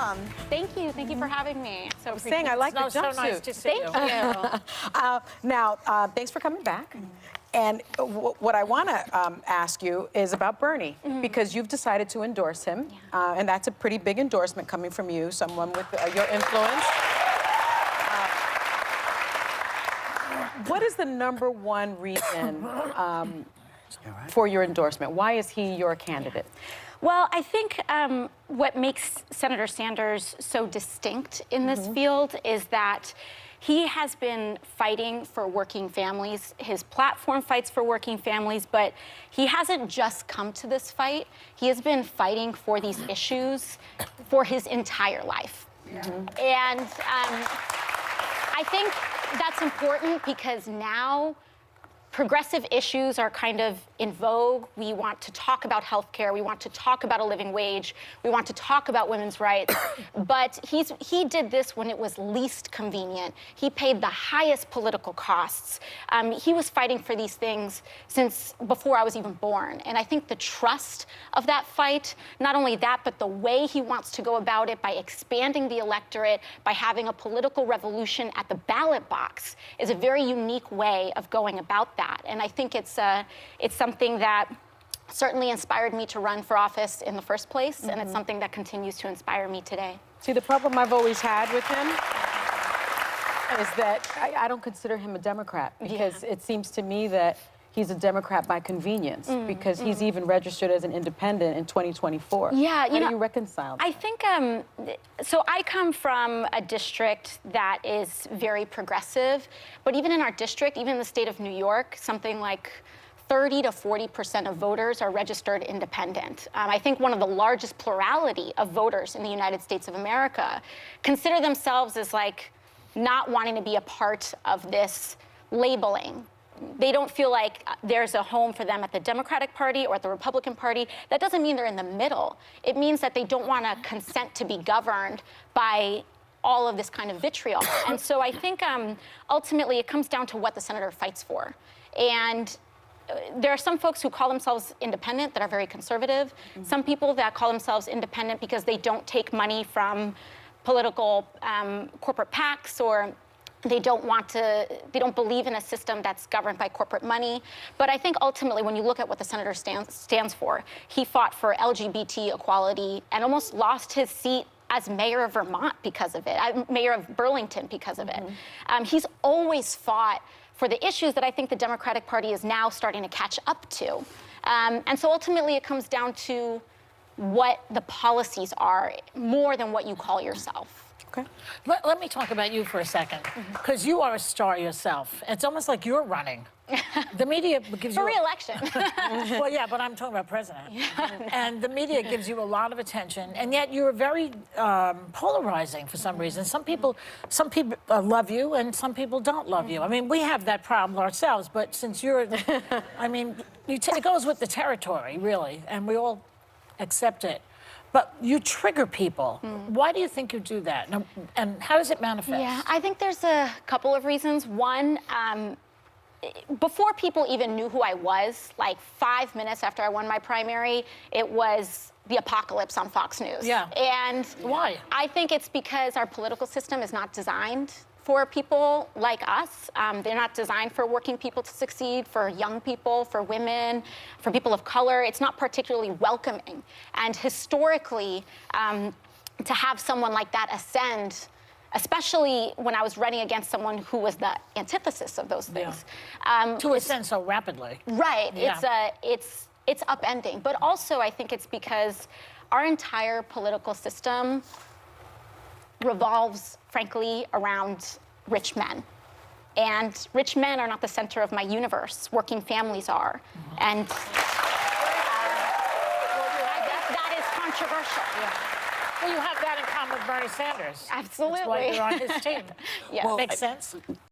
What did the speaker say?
welcome. Thank you. Thank you for having me. So I'm saying I like the jumpsuit. So nice to see you. Thank you. Now, thanks for coming back. And what I want to ask you is about Bernie, because you've decided to endorse him, and that's a pretty big endorsement coming from you, someone with your influence. What is the #1 reason for your endorsement? Why is he your candidate? Well, I think what makes Senator Sanders so distinct in this field is that he has been fighting for working families. His platform fights for working families, but he hasn't just come to this fight. He has been fighting for these issues for his entire life. And I think that's important because now progressive issues are kind of in vogue. We want to talk about healthcare. We want to talk about a living wage. We want to talk about women's rights. But he did this when it was least convenient. He paid the highest political costs. He was fighting for these things since before I was even born. And I think the trust of that fight, not only that, but the way he wants to go about it by expanding the electorate, by having a political revolution at the ballot box, is a very unique way of going about that. And I think it's something that certainly inspired me to run for office in the first place, and it's something that continues to inspire me today. See, the problem I've always had with him is that I don't consider him a Democrat, because it seems to me that he's a Democrat by convenience, because he's even registered as an independent in 2024. Yeah, How do you reconcile that? I think, so I come from a district that is very progressive, but even in our district, even in the state of New York, something like 30 to 40% of voters are registered independent. I think one of the largest plurality of voters in the United States of America consider themselves as like not wanting to be a part of this labeling. They don't feel like there's a home for them at the Democratic Party or at the Republican Party. That doesn't mean they're in the middle. It means that they don't want to consent to be governed by all of this kind of vitriol. And so I think ultimately it comes down to what the senator fights for. And there are some folks who call themselves independent that are very conservative. Some people that call themselves independent because they don't take money from political corporate PACs, or they don't believe in a system that's governed by corporate money. But I think ultimately, when you look at what the senator stands for, he fought for LGBT equality and almost lost his seat as mayor of Vermont because of it, mayor of Burlington because of it. He's always fought for the issues that I think the Democratic Party is now starting to catch up to. And so ultimately, it comes down to what the policies are more than what you call yourself. Okay. Let me talk about you for a second, because you are a star yourself. It's almost like you're running. The media gives you... For re-election. Well, yeah, but I'm talking about president. And the media gives you a lot of attention, and yet you're very polarizing for some reason. Some people love you, and some people don't love you. I mean, we have that problem ourselves, but since you're... I mean, it goes with the territory, really, and we all accept it. But you trigger people. Why do you think you do that? And how does it manifest? Yeah, I think there's a couple of reasons. One, before people even knew who I was, like 5 minutes after I won my primary, it was the apocalypse on Fox News. Yeah. And why? I think it's because our political system is not designed for people like us. They're not designed for working people to succeed, for young people, for women, for people of color. It's not particularly welcoming. And historically, to have someone like that ascend, especially when I was running against someone who was the antithesis of those things. To ascend so rapidly. Right. Yeah. It's upending. But also, I think it's because our entire political system revolves, frankly, around rich men. And rich men are not the center of my universe. Working families are. And that is controversial. Well, you have that in common with Bernie Sanders. Absolutely. That's why you're on his team. Yes. Well, makes sense.